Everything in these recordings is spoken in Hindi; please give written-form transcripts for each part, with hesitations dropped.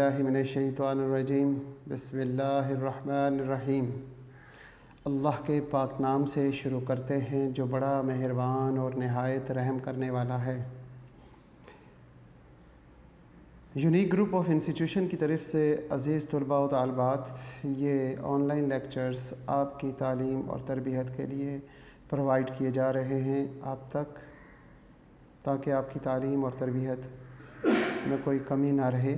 बिल्लाहि मिनश्शैतानिर्रजीम बिस्मिल्लाहिर्रहमानिर्रहीम। अल्लाह के पाक नाम से शुरू करते हैं जो बड़ा मेहरबान और नहायत रहम करने वाला है। यूनिक ग्रुप ऑफ इंस्टीट्यूशन की तरफ से अज़ीज़ तलबा व तालिबात, ये ऑनलाइन लेक्चर्स आपकी तालीम और तरबियत के लिए प्रोवाइड किए जा रहे हैं आप तक, ताकि आपकी तालीम और तरबियत में कोई कमी ना रहे।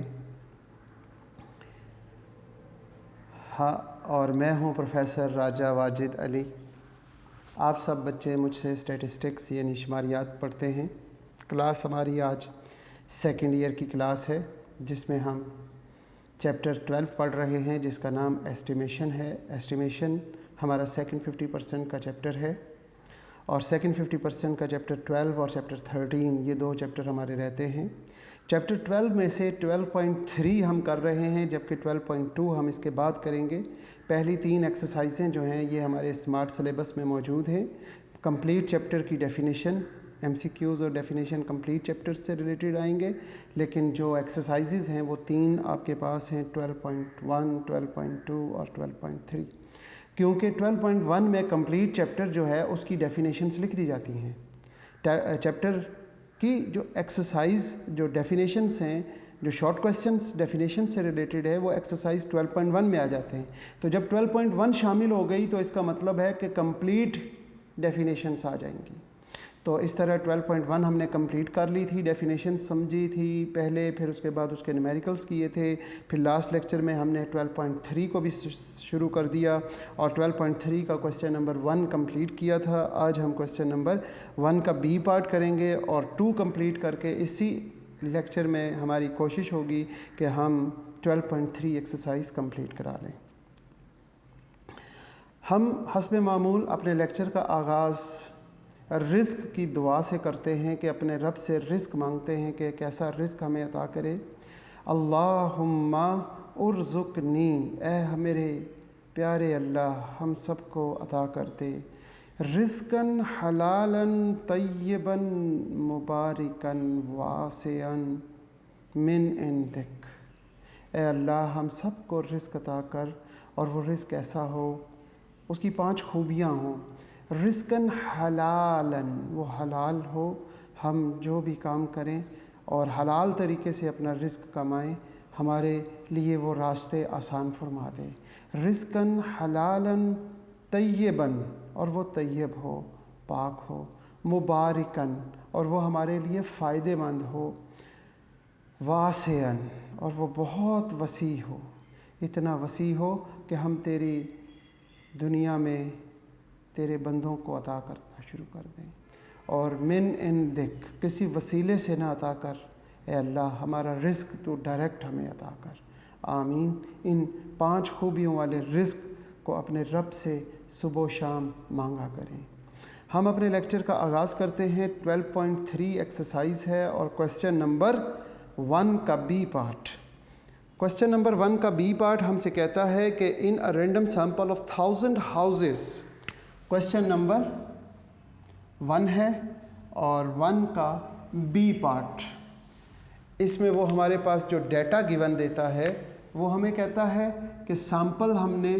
हाँ, और मैं हूँ प्रोफेसर राजा वाजिद अली। आप सब बच्चे मुझसे स्टैटिस्टिक्स यानी शुमारियात पढ़ते हैं। क्लास हमारी आज सेकंड ईयर की क्लास है, जिसमें हम चैप्टर 12 पढ़ रहे हैं, जिसका नाम एस्टिमेशन है। एस्टिमेशन हमारा सेकंड 50% का चैप्टर है, और सेकंड 50% का चैप्टर 12 और चैप्टर 13, ये दो चैप्टर हमारे रहते हैं। चैप्टर 12 में से 12.3 हम कर रहे हैं, जबकि 12.2 हम इसके बाद करेंगे। पहली 3 एक्सरसाइजें जो हैं ये हमारे स्मार्ट सिलेबस में मौजूद हैं। कंप्लीट चैप्टर की डेफिनेशन, MCQs और डेफिनेशन कंप्लीट चैप्टर से रिलेटेड आएंगे, लेकिन जो एक्सरसाइजेज़ हैं वो 3 आपके पास हैं, 12.1, 12.2 और 12.3। क्योंकि 12.1 में कंप्लीट चैप्टर जो है उसकी डेफिनेशंस लिख दी जाती हैं। चैप्टर की जो एक्सरसाइज जो डेफिनेशंस हैं, जो शॉर्ट क्वेश्चंस डेफिनेशन से रिलेटेड है, वो एक्सरसाइज 12.1 में आ जाते हैं। तो जब 12.1 शामिल हो गई तो इसका मतलब है कि कंप्लीट डेफिनेशंस आ जाएंगी। तो इस तरह 12.1 हमने कंप्लीट कर ली थी, डेफिनेशन समझी थी पहले, फिर उसके बाद उसके न्यूमेरिकल्स किए थे। फिर लास्ट लेक्चर में हमने 12.3 को भी शुरू कर दिया और 12.3 का क्वेश्चन नंबर 1 कंप्लीट किया था। आज हम क्वेश्चन नंबर 1 का बी पार्ट करेंगे और 2 कंप्लीट करके इसी लेक्चर में हमारी कोशिश होगी कि हम 12.3 एक्सरसाइज कंप्लीट करा लें। हम हस्ब मामूल अपने लेक्चर का आगाज़ रिज़्क की दुआ से करते हैं कि अपने रब से रिज़्क मांगते हैं कि कैसा रिज़्क हमें अता करे। अल्लाहुम्मा उर्ज़ुक़नी, ए मेरे प्यारे अल्लाह हम सबको अता कर दे रिज़्क़न हलालन तय्यबन मुबारकन वासिअन मिन इंदिक। ए अल्लाह हम सबको रिज़्क अता कर, और वो रिज़्क ऐसा हो, उसकी 5 खूबियाँ हों। रिज़्क़न हलालन, वो हलाल हो, हम जो भी काम करें और हलाल तरीके से अपना रिज़्क कमाएं, हमारे लिए वो रास्ते आसान फरमा दे। रिज़्क़न हलालन तय्यबन, और वो तय्यब हो, पाक हो। मुबारकन, और वो हमारे लिए फ़ायदेमंद हो। वासिअन, और वो बहुत वसी हो, इतना वसी हो कि हम तेरी दुनिया में तेरे बंदों को अता करना शुरू कर दें। और मिन इंदिक, किसी वसीले से ना अता कर, ए अल्लाह हमारा रिज़्क तो डायरेक्ट हमें अता कर। आमीन। इन 5 खूबियों वाले रिज़्क को अपने रब से सुबह शाम मांगा करें। हम अपने लेक्चर का आगाज़ करते हैं। 12.3 एक्सरसाइज है और क्वेश्चन नंबर 1 का बी पार्ट। क्वेश्चन नंबर 1 का बी पार्ट हमसे कहता है कि in a random sample of 1000 houses, question number 1 है और 1 का बी पार्ट, इसमें वो हमारे पास जो डेटा गिवन देता है वो हमें कहता है कि सैंपल हमने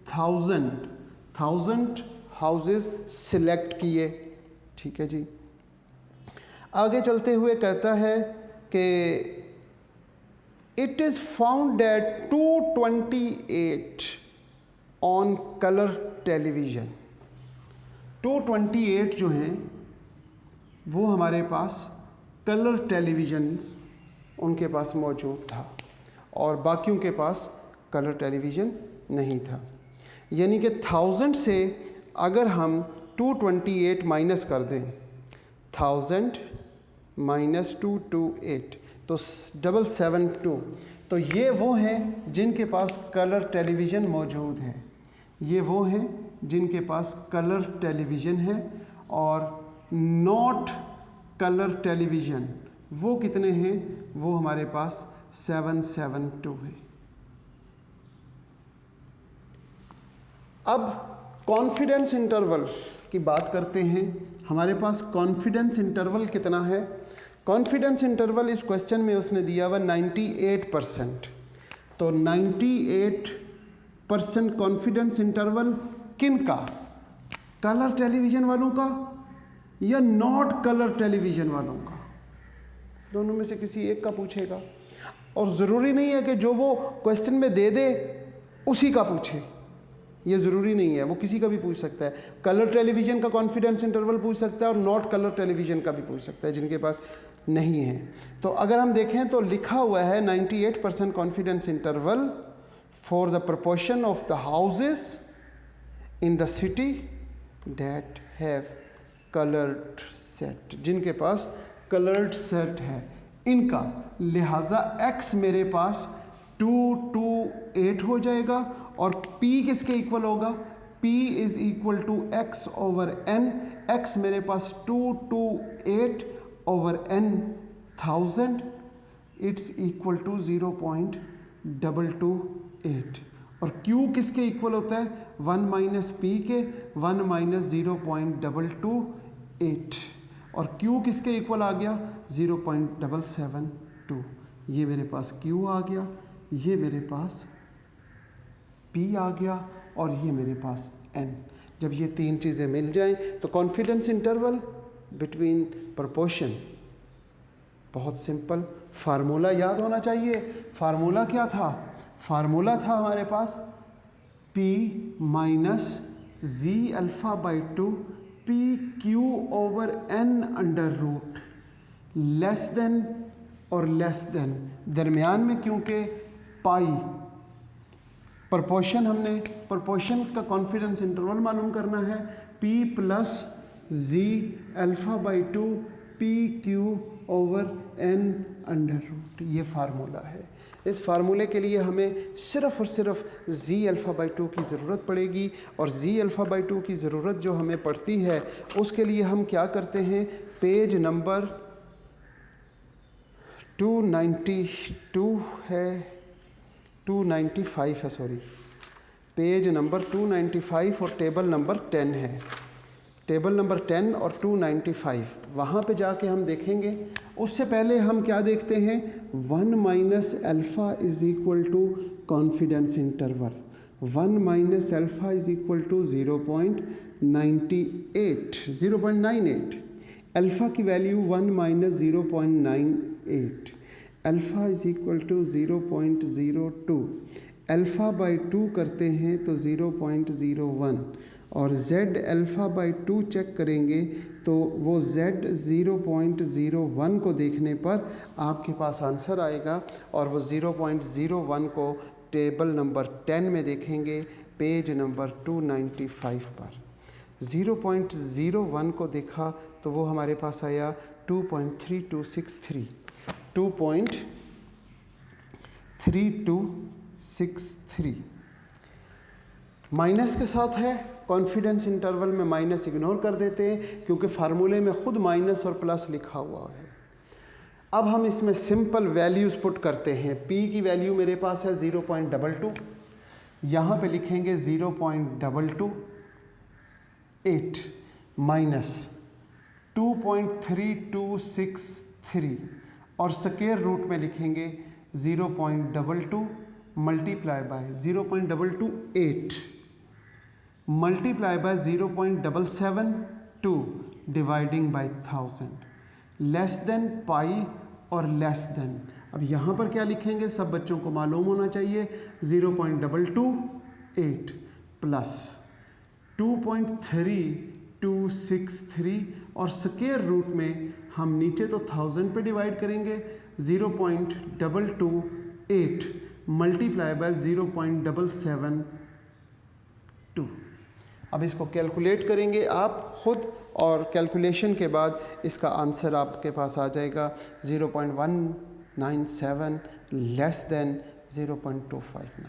1000 हाउसेस सिलेक्ट किए। ठीक है जी। आगे चलते हुए कहता है कि it is found that 228 on colour television. 228 जो हैं वो हमारे पास कलर टेलीविज़न्स उनके पास मौजूद था, और बाकियों के पास कलर टेलीविज़न नहीं था। यानी कि 1000 से अगर हम 228 माइनस कर दें, 1000 माइनस 228 तो 772, तो ये वो हैं जिनके पास कलर टेलीविज़न मौजूद है। ये वो हैं जिनके पास कलर टेलीविज़न है, और नॉट कलर टेलीविज़न वो कितने हैं? वो हमारे पास 772 है। अब कॉन्फिडेंस इंटरवल की बात करते हैं। हमारे पास कॉन्फिडेंस इंटरवल कितना है? कॉन्फिडेंस इंटरवल इस क्वेश्चन में उसने दिया हुआ 98%। तो 98% कॉन्फिडेंस इंटरवल किन का, कलर टेलीविज़न वालों का या नॉट कलर टेलीविज़न वालों का? दोनों में से किसी एक का पूछेगा। और ज़रूरी नहीं है कि जो वो क्वेश्चन में दे दे उसी का पूछे, ये ज़रूरी नहीं है, वो किसी का भी पूछ सकता है। कलर टेलीविज़न का कॉन्फिडेंस इंटरवल पूछ सकता है और नॉट कलर टेलीविज़न का भी पूछ सकता है जिनके पास नहीं है। तो अगर हम देखें तो लिखा हुआ है 98% confidence interval for the proportion of the houses in the city that have coloured set, जिनके पास कलर्ड सेट है इनका, लिहाजा x मेरे पास 2 to 8 हो जाएगा और p किसके इक्वल होगा, p is equal to x over n, x मेरे पास 2 to 8 over n 1000, it's equal to 0.228 और q किसके इक्वल होता है, 1 माइनस p के, 1 माइनस 0.228 और q किसके इक्वल आ गया, 0.772। ये मेरे पास q आ गया, ये मेरे पास p आ गया और ये मेरे पास n। जब ये तीन चीज़ें मिल जाएं तो कॉन्फिडेंस इंटरवल बिटवीन प्रोपोर्शन, बहुत सिंपल फार्मूला याद होना चाहिए। फार्मूला क्या था, फार्मूला था हमारे पास p minus Z alpha by 2 P Q over n under root, less than और लेस देन, दरमियान में क्योंकि पाई प्रोपोर्शन, हमने प्रोपोर्शन का कॉन्फिडेंस इंटरवल मालूम करना है, p plus Z alpha by 2 P Q over n under root, ये फार्मूला है। इस फार्मूले के लिए हमें सिर्फ़ और सिर्फ जी अल्फ़ा बाई 2 की ज़रूरत पड़ेगी और जी अल्फ़ा बाई 2 की ज़रूरत जो हमें पड़ती है उसके लिए हम क्या करते हैं, पेज नंबर 292 है, 295 है, सॉरी, पेज नंबर 295 और टेबल नंबर 10 है, टेबल नंबर 10 और 295, वहाँ पे जाके हम देखेंगे। उससे पहले हम क्या देखते हैं, 1 minus alpha is equal to confidence interval, 1 minus alpha is equal to 0.98, alpha की value 1 minus 0.98, alpha is equal to 0.02, alpha by 2 करते हैं तो 0.01 और z अल्फ़ा बाई 2 चेक करेंगे तो वो z 0.01 को देखने पर आपके पास आंसर आएगा और वो 0.01 को टेबल नंबर 10 में देखेंगे, पेज नंबर 295 पर 0.01 को देखा तो वो हमारे पास आया 2.3263, 2.3263 माइनस के साथ है। कॉन्फिडेंस इंटरवल में माइनस इग्नोर कर देते हैं क्योंकि फार्मूले में खुद माइनस और प्लस लिखा हुआ है। अब हम इसमें सिंपल वैल्यूज़ पुट करते हैं। p की वैल्यू मेरे पास है 0.22, यहाँ पे लिखेंगे 0.228 माइनस 2.3263 और स्क्वायर रूट में लिखेंगे 0.22 multiply by 0.228 multiply by 0.772 dividing by 1000, less than pi और लेस देन। अब यहाँ पर क्या लिखेंगे, सब बच्चों को मालूम होना चाहिए, 0.228 प्लस 2.3263 और स्क्वायर रूट में हम नीचे तो 1000 पे डिवाइड करेंगे, 0.228 मल्टीप्लाई बाय 0.772। अब इसको कैलकुलेट करेंगे आप खुद और कैलकुलेशन के बाद इसका आंसर आपके पास आ जाएगा 0.197 लेस देन 0.259।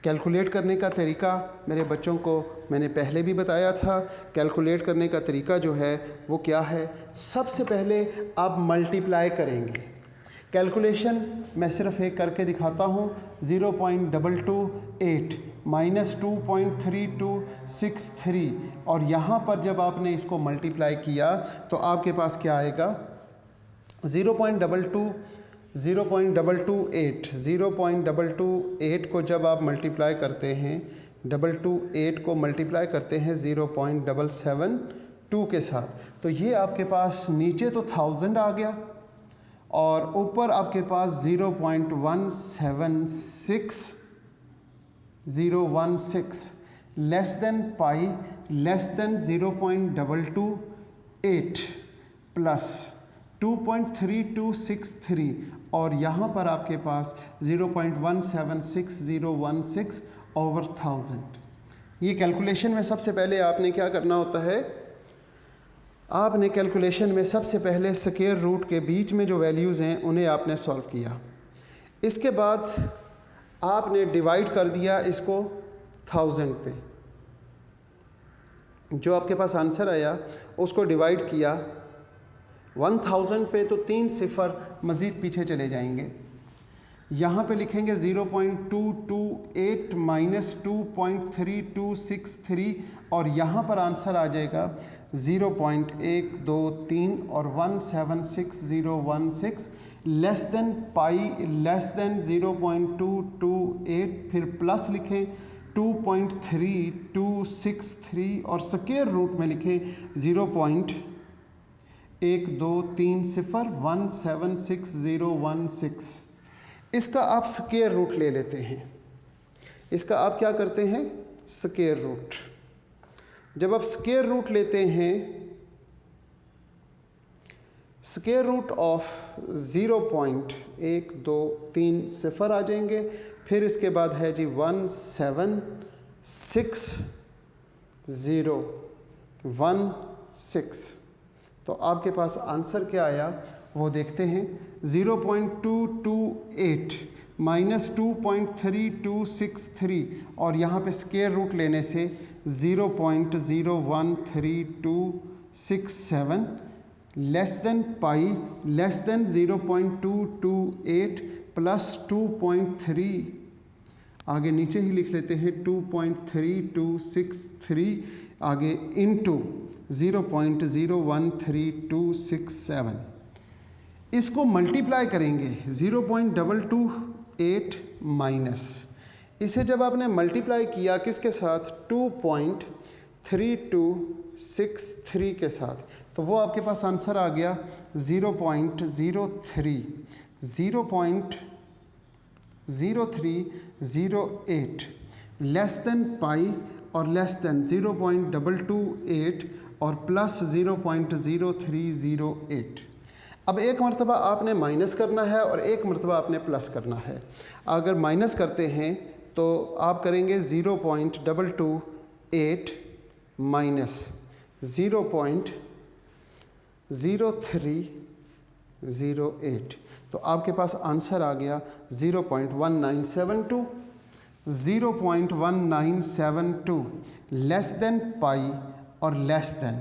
कैलकुलेट करने का तरीका मेरे बच्चों को मैंने पहले भी बताया था। कैलकुलेट करने का तरीका जो है वो क्या है, सबसे पहले आप मल्टीप्लाई करेंगे। कैलकुलेशन मैं सिर्फ एक करके दिखाता हूँ, 0.228 माइनस 2.3263 और यहाँ पर जब आपने इसको मल्टीप्लाई किया तो आपके पास क्या आएगा, 0.22 0.228 को जब आप मल्टीप्लाई करते हैं 228 को मल्टीप्लाई करते हैं 0.772 के साथ, तो ये आपके पास नीचे तो 1000 आ गया और ऊपर आपके पास 0.176016 लेस देन पाई लेस देन 0.228 प्लस 2.3263 और यहाँ पर आपके पास 0.176016 ओवर 1000। ये कैलकुलेशन में सबसे पहले आपने क्या करना होता है, आपने कैलकुलेशन में सबसे पहले स्क्वायर रूट के बीच में जो वैल्यूज़ हैं उन्हें आपने सॉल्व किया। इसके बाद आपने डिवाइड कर दिया इसको 1000 पे, जो आपके पास आंसर आया उसको डिवाइड किया 1000 पे, तो 3 सिफर मज़ीद पीछे चले जाएंगे। यहाँ पे लिखेंगे 0.228 माइनस 2.3263 और यहाँ पर आंसर आ जाएगा 0.123 और 176016 लेस देन पाई लेस देन 0.228, फिर प्लस लिखें 2.3263 और स्क्वायर रूट में लिखें 0.123017616। इसका आप स्क्वायर रूट ले लेते हैं। इसका आप क्या करते हैं, स्क्वायर रूट। जब आप स्क्वायर रूट लेते हैं, स्क्वायर रूट ऑफ 0.123 सिफर आ जाएंगे, फिर इसके बाद है जी 176016, तो आपके पास आंसर क्या आया वो देखते हैं। 0.228 माइनस 2.3263 और यहाँ पे स्क्वायर रूट लेने से 0.01327 लेस देन पाई लेस देन 0.228 प्लस 2.3, आगे नीचे ही लिख लेते हैं 2.3263 आगे इंटू 0.013267। इसको मल्टीप्लाई करेंगे 0.228 माइनस, इसे जब आपने मल्टीप्लाई किया किसके साथ, 2.3263 के साथ, तो वो आपके पास आंसर आ गया 0.0308 लेस देन पाई और लेस देन 0.228 और प्लस 0.0308। अब एक मरतबा आपने माइनस करना है और एक मरतबा आपने प्लस करना है। अगर माइनस करते हैं तो आप करेंगे 0.228 माइनस 0.0308, तो आपके पास आंसर आ गया 0.1972। 0.1972 लेस देन पाई और लेस देन,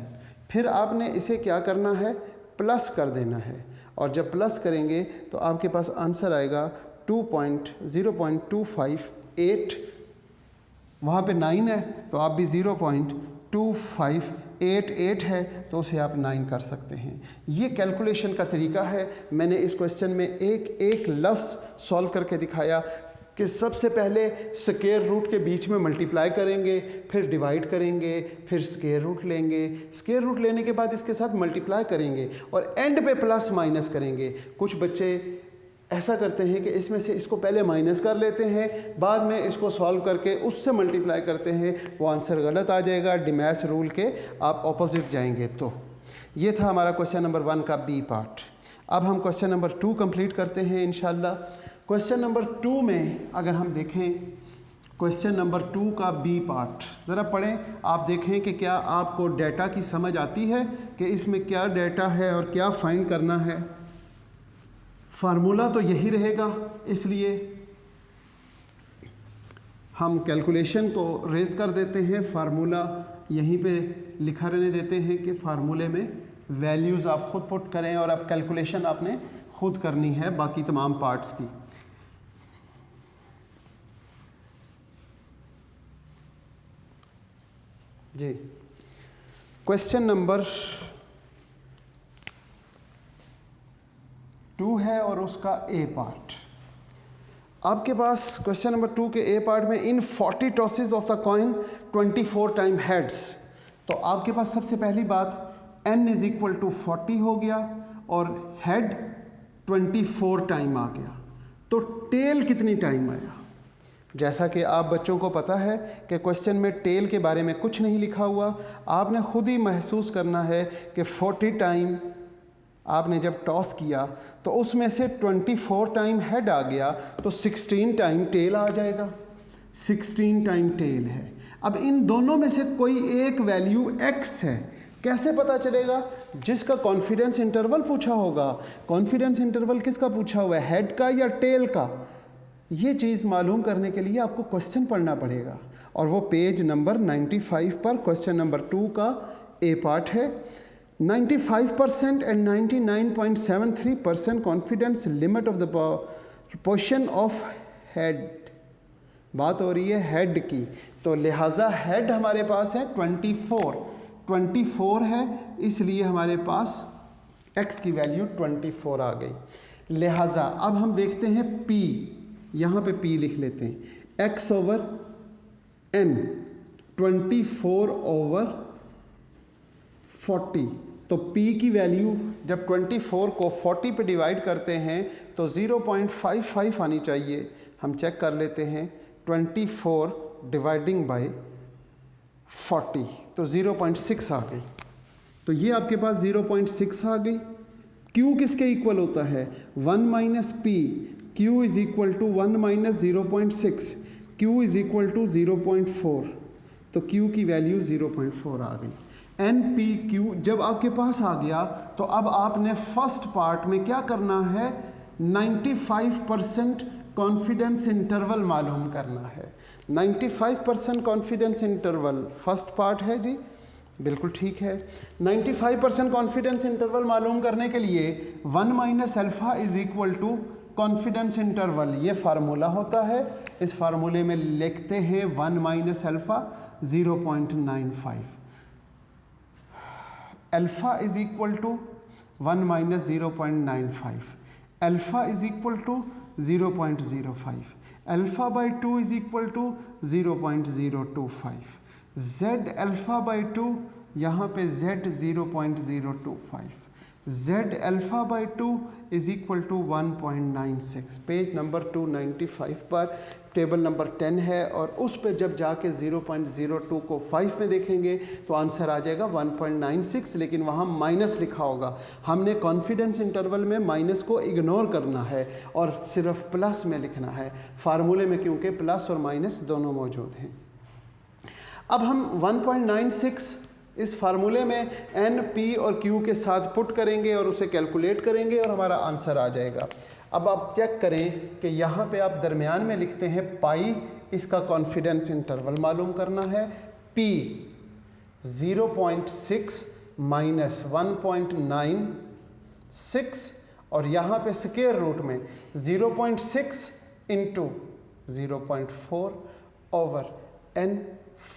फिर आपने इसे क्या करना है, प्लस कर देना है, और जब प्लस करेंगे तो आपके पास आंसर आएगा 0.258। वहाँ पे 9 है तो आप भी 0.2588 है तो उसे आप 9 कर सकते हैं। ये कैलकुलेशन का तरीका है। मैंने इस क्वेश्चन में एक एक लफ्ज़ सॉल्व करके दिखाया कि सबसे पहले स्क्वायर रूट के बीच में मल्टीप्लाई करेंगे, फिर डिवाइड करेंगे, फिर स्क्वायर रूट लेंगे, स्क्वायर रूट लेने के बाद इसके साथ मल्टीप्लाई करेंगे और एंड पे प्लस माइनस करेंगे। कुछ बच्चे ऐसा करते हैं कि इसमें से इसको पहले माइनस कर लेते हैं, बाद में इसको सॉल्व करके उससे मल्टीप्लाई करते हैं, वो आंसर गलत आ जाएगा। डिमैस रूल के आप ऑपोजिट जाएंगे। तो ये था हमारा क्वेश्चन नंबर 1 का बी पार्ट। अब हम क्वेश्चन नंबर 2 कंप्लीट करते हैं इंशाल्लाह। क्वेश्चन नंबर 2 में अगर हम देखें, क्वेश्चन नंबर 2 का बी पार्ट ज़रा पढ़ें, आप देखें कि क्या आपको डेटा की समझ आती है कि इसमें क्या डेटा है और क्या फाइंड करना है। फार्मूला तो यही रहेगा, इसलिए हम कैलकुलेशन को रेज कर देते हैं। फार्मूला यहीं पे लिखा रहने देते हैं कि फार्मूले में वैल्यूज़ आप खुद पुट करें और अब कैलकुलेशन आपने खुद करनी है बाकी तमाम पार्ट्स की। जी, क्वेश्चन नंबर 2 2 है और उसका ए पार्ट। आपके पास क्वेश्चन नंबर 2 के ए पार्ट में इन 40 tosses of the coin 24 time heads. तो आपके पास सबसे पहली बात n इज इक्वल टू 40 हो गया और हेड 24 टाइम आ गया। तो टेल कितनी टाइम आया? जैसा कि आप बच्चों को पता है कि क्वेश्चन में टेल के बारे में कुछ नहीं लिखा हुआ, आपने खुद ही महसूस करना है कि 40 टाइम आपने जब टॉस किया तो उसमें से 24 टाइम हेड आ गया, तो 16 टाइम टेल आ जाएगा। 16 टाइम टेल है। अब इन दोनों में से कोई एक वैल्यू x है, कैसे पता चलेगा? जिसका कॉन्फिडेंस इंटरवल पूछा होगा। कॉन्फिडेंस इंटरवल किसका पूछा हुआ है, हेड का या टेल का? ये चीज़ मालूम करने के लिए आपको क्वेश्चन पढ़ना पड़ेगा, और वो पेज नंबर 95 पर क्वेश्चन नंबर 2 का ए पार्ट है। 95% and 99.73% confidence limit of the portion of head. बात हो रही है हेड की, तो लिहाजा हेड हमारे पास है 24 है, इसलिए हमारे पास x की वैल्यू 24 आ गई। लिहाजा अब हम देखते हैं p, यहाँ पे p लिख लेते हैं, x ओवर n 24 ओवर 40। तो p की वैल्यू जब 24 को 40 पे डिवाइड करते हैं तो 0.55 आनी चाहिए। हम चेक कर लेते हैं, 24 डिवाइडिंग बाय 40 तो 0.6 आ गई। तो ये आपके पास 0.6 आ गई। q किसके इक्वल होता है? 1 minus P. q is equal to 1 minus 0.6, q is equal to 0.4। तो q की वैल्यू 0.4 आ गई। NPQ जब आपके पास आ गया तो अब आपने फर्स्ट पार्ट में क्या करना है? 95% कॉन्फिडेंस इंटरवल मालूम करना है। 95% कॉन्फिडेंस इंटरवल फर्स्ट पार्ट है जी, बिल्कुल ठीक है। 95% कॉन्फिडेंस इंटरवल मालूम करने के लिए 1 minus alpha is equal to confidence interval, ये फार्मूला होता है। इस फार्मूले में लिखते हैं 1 minus alpha 0.95, alpha is equal to 1 minus 0.95, alpha is equal to 0.05, alpha by 2 is equal to 0.025, z alpha by 2, यहाँ पे z 0.025, z alpha by 2 is equal to 1.96। Page number 295 पर टेबल नंबर 10 है, और उस पे जब जाके 0.02 को 5 में देखेंगे तो आंसर आ जाएगा 1.96, लेकिन वहाँ माइनस लिखा होगा। हमने कॉन्फिडेंस इंटरवल में माइनस को इग्नोर करना है और सिर्फ प्लस में लिखना है फार्मूले में, क्योंकि प्लस और माइनस दोनों मौजूद हैं। अब हम 1.96 इस फार्मूले में n, p और q के साथ पुट करेंगे और उसे कैलकुलेट करेंगे और हमारा आंसर आ जाएगा। अब आप चेक करें कि यहाँ पे आप दरमियान में लिखते हैं पाई, इसका कॉन्फिडेंस इंटरवल मालूम करना है। p 0.6 माइनस 1.96 और यहाँ पे स्क्वायर रूट में 0.6 इंटू 0.4 ओवर n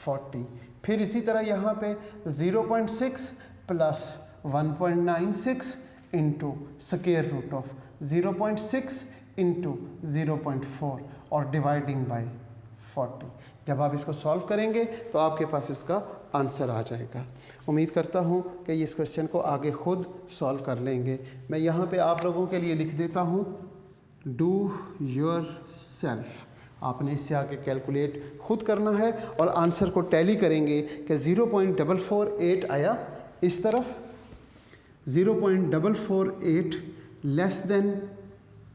40। फिर इसी तरह यहाँ पे 0.6 plus 1.96 into square root of 0.6 into 0.4 और डिवाइडिंग बाय 40। जब आप इसको सॉल्व करेंगे तो आपके पास इसका आंसर आ जाएगा। उम्मीद करता हूँ कि इस क्वेश्चन को आगे खुद सॉल्व कर लेंगे। मैं यहाँ पे आप लोगों के लिए लिख देता हूँ, डू योर सेल्फ। आपने इससे आगे कैलकुलेट खुद करना है और आंसर को टैली करेंगे कि 0.448 आया इस तरफ, 0.448 लेस देन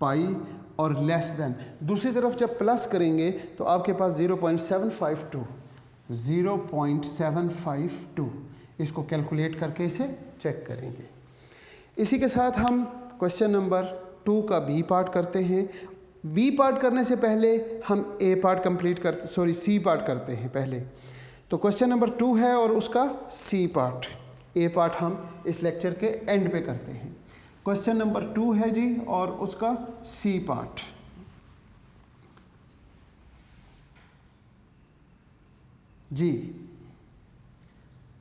पाई और लेस देन दूसरी तरफ जब प्लस करेंगे तो आपके पास 0.752 इसको कैलकुलेट करके इसे चेक करेंगे। इसी के साथ हम क्वेश्चन नंबर 2 का बी पार्ट करते हैं। बी पार्ट करने से पहले हम ए पार्ट सी पार्ट करते हैं पहले। तो क्वेश्चन नंबर 2 है और उसका सी पार्ट, ए पार्ट हम इस लेक्चर के एंड पे करते हैं। क्वेश्चन नंबर 2 है जी और उसका सी पार्ट। जी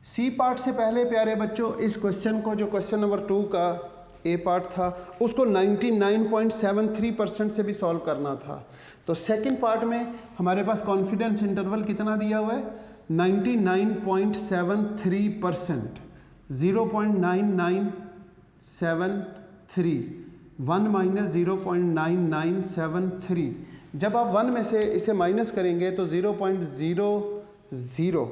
सी पार्ट से पहले प्यारे बच्चों, इस क्वेश्चन को जो क्वेश्चन नंबर 2 का ए पार्ट था, उसको 99.73% से भी सॉल्व करना था। तो सेकंड पार्ट में हमारे पास कॉन्फिडेंस इंटरवल कितना दिया हुआ है, 99.73%, 0.9973, 1 माइनस 0.9973। जब आप 1 में से इसे माइनस करेंगे तो 0.00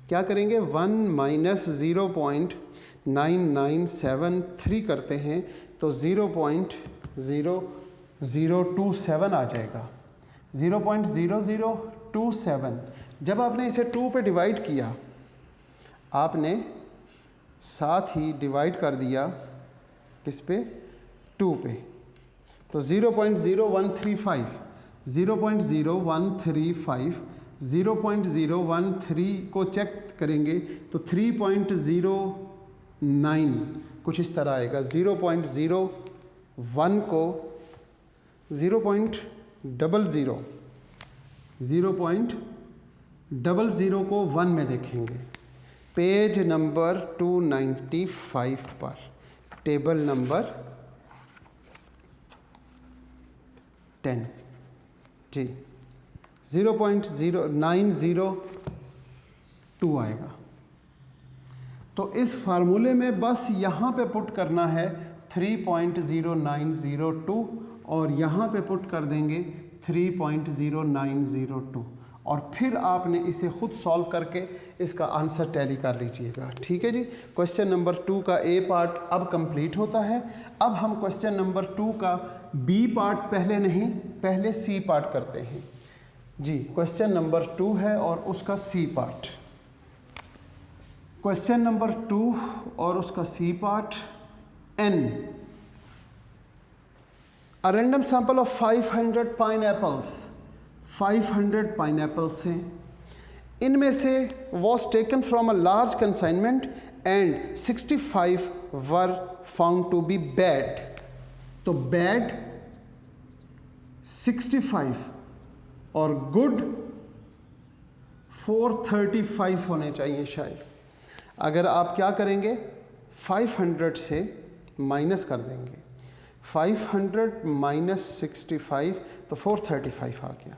क्या करेंगे, 1 माइनस 0.9973 करते हैं तो 0.0027 आ जाएगा, 0.0027। जब आपने इसे 2 पे डिवाइड किया, आपने साथ ही डिवाइड कर दिया किस पे, 2 पे, तो 0.0135, 0.0135, 0.013 को चेक करेंगे तो 3.09 कुछ इस तरह आएगा। 0.01 को 0.00 को 1 में देखेंगे, पेज नंबर 295 पर, टेबल नंबर 10 जी, 0.0902 आएगा। तो इस फार्मूले में बस यहाँ पे पुट करना है 3.0902 और यहाँ पे पुट कर देंगे 3.0902 और फिर आपने इसे खुद सॉल्व करके इसका आंसर टैली कर लीजिएगा। ठीक है जी। क्वेश्चन नंबर 2 का ए पार्ट अब कंप्लीट होता है। अब हम क्वेश्चन नंबर 2 का बी पार्ट पहले नहीं, पहले सी पार्ट करते हैं जी। क्वेश्चन नंबर 2 है और उसका सी पार्ट। क्वेश्चन नंबर 2 और उसका C part, an a random sample of 500 pineapples, 500 pineapples हैं, इनमें से was taken from a large consignment and 65 were found to be bad. तो बैड 65 और गुड 435 होने चाहिए शायद। अगर आप क्या करेंगे, 500 से माइनस कर देंगे, 500 माइनस 65 तो 435 आ गया।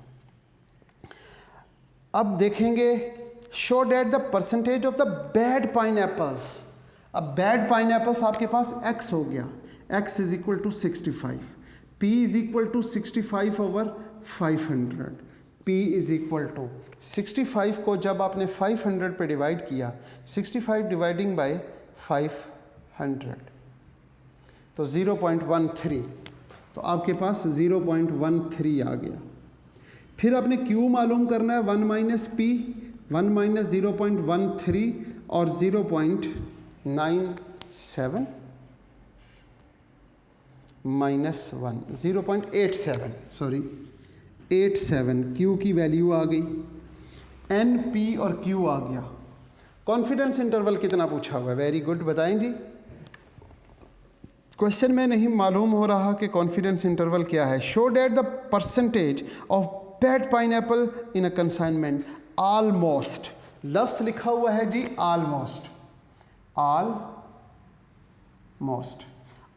अब देखेंगे, show that the percentage of the bad pineapples. अब बैड पाइनएप्पल्स आपके पास x हो गया, x is equal to 65, p is equal to 65 over 500, p is equal to 65 को जब आपने 500 पे डिवाइड किया, 65 डिवाइडिंग बाय 500 तो 0.13, तो आपके पास 0.13 आ गया। फिर आपने Q मालूम करना है, 1 माइनस P, 1 माइनस 0.13 और 0.97 माइनस 1, 0.87, सॉरी 87, Q की वैल्यू आ गई, N, P और Q आ गया। कॉन्फिडेंस इंटरवल कितना पूछा हुआ है, वेरी गुड, बताएं जी। क्वेश्चन में नहीं मालूम हो रहा कि कॉन्फिडेंस इंटरवल क्या है। Show that the percentage of bad pineapple in a consignment, almost, लफ्ज़ लिखा हुआ है जी ऑलमोस्ट, ऑलमोस्ट,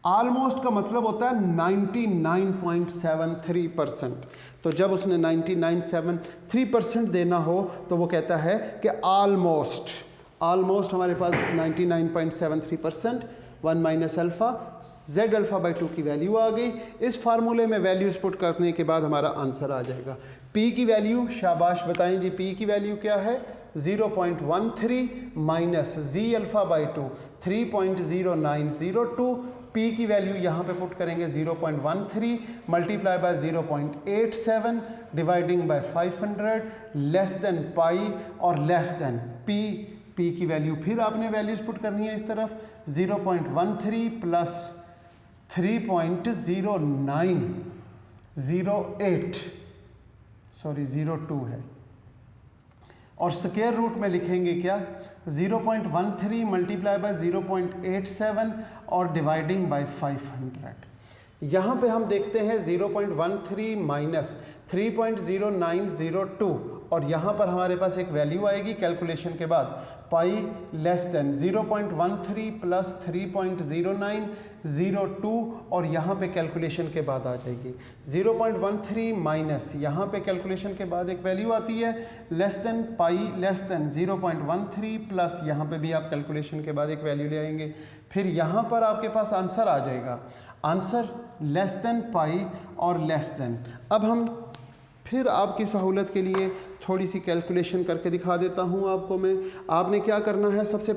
ऑलमोस्ट का मतलब होता है 99.73%। तो जब उसने 99.73% देना हो तो वो कहता है कि ऑलमोस्ट, ऑलमोस्ट हमारे पास 99.73%, 1 minus alpha, z alpha by 2 की वैल्यू आ गई। इस फार्मूले में वैल्यूज पुट करने के बाद हमारा आंसर आ जाएगा। p की वैल्यू, शाबाश बताएं जी, p की वैल्यू क्या है, 0.13 minus z alpha by 2, 3.0902। p की वैल्यू यहाँ पे पुट करेंगे 0.13 multiply by 0.87 dividing by 500 less than pi और लेस देन p। p की वैल्यू फिर आपने वैल्यूज पुट करनी है इस तरफ, 0.13 प्लस 3.0908, सॉरी 02 है, और स्क्वायर रूट में लिखेंगे क्या, 0.13 मल्टीप्लाई बाय 0.87 और डिवाइडिंग बाय 500। यहाँ पे हम देखते हैं 0.13 माइनस 3.0902 और यहाँ पर हमारे पास एक वैल्यू आएगी कैलकुलेशन के बाद पाई लेस देन 0.13 प्लस 3.09 02 और यहाँ पे कैलकुलेशन के बाद आ जाएगी 0.13 माइनस यहाँ पे कैलकुलेशन के बाद एक वैल्यू आती है लेस देन पाई लेस देन 0.13 प्लस यहाँ पे भी आप कैलकुलेशन के बाद एक वैल्यू ले आएंगे। फिर यहाँ पर आपके पास आंसर आ जाएगा, आंसर लेस देन पाई और लेस देन। अब हम फिर आपकी सहूलत के लिए थोड़ी सी कैलकुलेशन करके दिखा देता हूँ आपको मैं। आपने क्या करना है, सबसे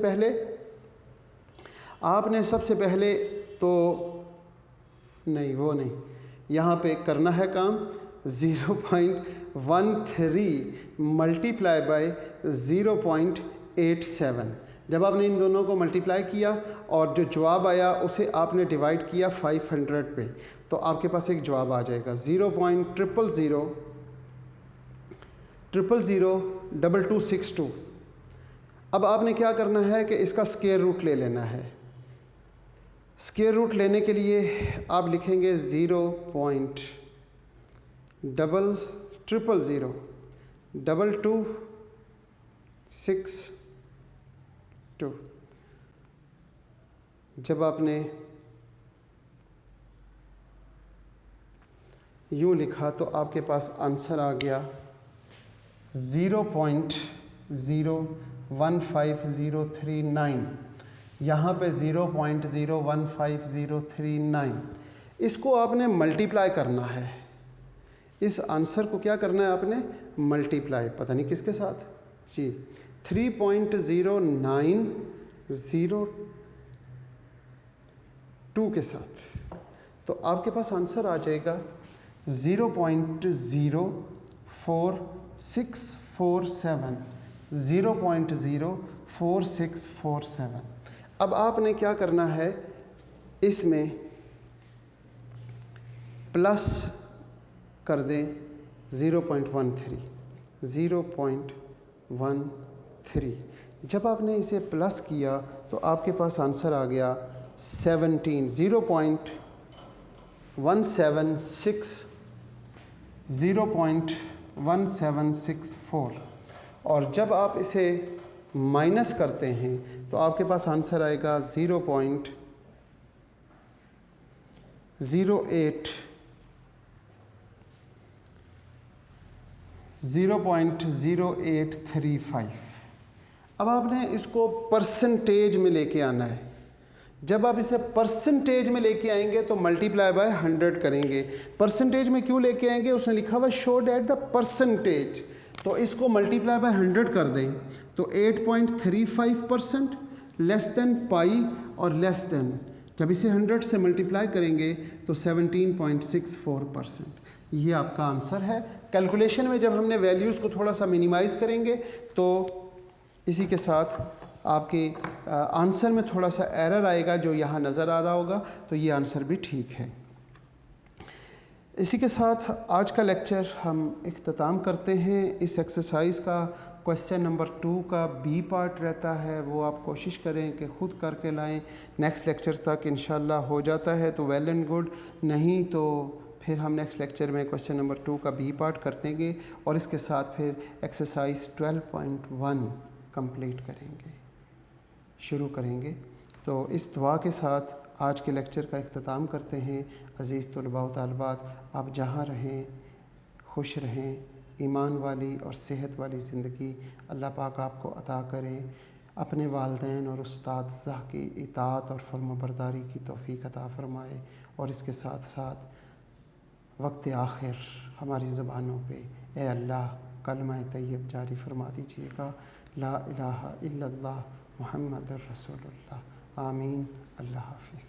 पहले तो नहीं वो नहीं, यहाँ पे करना है काम 0.13 मल्टीप्लाई बाय 0.87। जब आपने इन दोनों को मल्टीप्लाई किया और जो जवाब आया उसे आपने डिवाइड किया 500 पे, तो आपके पास एक जवाब आ जाएगा 0.000002262। अब आपने क्या करना है कि इसका स्क्वायर रूट ले लेना है। स्क्वायर रूट लेने के लिए आप लिखेंगे 0.0002262। जब आपने यूँ लिखा तो आपके पास आंसर आ गया 0.015039। यहाँ पे 0.015039, इसको आपने मल्टीप्लाई करना है। इस आंसर को क्या करना है आपने, मल्टीप्लाई, पता नहीं किसके साथ जी, 3.0902 के साथ। तो आपके पास आंसर आ जाएगा 0.04647, 0.04647। अब आपने क्या करना है, इसमें प्लस कर दें 0.13। जब आपने इसे प्लस किया तो आपके पास आंसर आ गया 0.1764। और जब आप इसे माइनस करते हैं तो आपके पास आंसर आएगा 0.0835। अब आपने इसको परसेंटेज में लेके आना है। जब आप इसे परसेंटेज में लेके आएंगे तो मल्टीप्लाई बाय 100 करेंगे। परसेंटेज में क्यों लेके आएंगे, उसने लिखा हुआ शो डेट द परसेंटेज, तो इसको मल्टीप्लाई बाय 100 कर दें तो 8.35% लेस देन पाई और लेस देन, जब इसे 100 से मल्टीप्लाई करेंगे तो 17.64%। ये आपका आंसर है। कैलकुलेशन में जब हमने वैल्यूज़ को थोड़ा सा मिनिमाइज़ करेंगे तो इसी के साथ आपके आंसर में थोड़ा सा एरर आएगा जो यहाँ नज़र आ रहा होगा, तो ये आंसर भी ठीक है। इसी के साथ आज का लेक्चर हम इख्तिताम करते हैं। इस एक्सरसाइज का क्वेश्चन नंबर 2 का बी पार्ट रहता है, वो आप कोशिश करें कि ख़ुद करके लाएं। नेक्स्ट लेक्चर तक इंशाल्लाह हो जाता है तो वेल एंड गुड, नहीं तो फिर हम नेक्स्ट लेक्चर में क्वेश्चन नंबर 2 का बी पार्ट कर देंगे और इसके साथ फिर एक्सरसाइज 12.1 कंप्लीट करेंगे, शुरू करेंगे। तो इस दुआ के साथ आज के लेक्चर का इख्तिताम करते हैं। अज़ीज़ तलबा व तालिबात, आप जहाँ रहें खुश रहें, ईमान वाली और सेहत वाली ज़िंदगी अल्लाह पाक आपको अता करें। अपने वालिदैन और उस्ताद-ज़ा की इताअत और फर्माबरदारी की तौफ़ीक़ अता फ़रमाए। और इसके साथ साथ वक्त आखिर हमारी ज़ुबानों पे ए अल्लाह कलमा तैयब जारी फरमा दीजिएगा, ला इलाहा इल्लल्लाह मुहम्मदुर रसूलुल्लाह। आमीन। अल्लाह हाफ़िज़।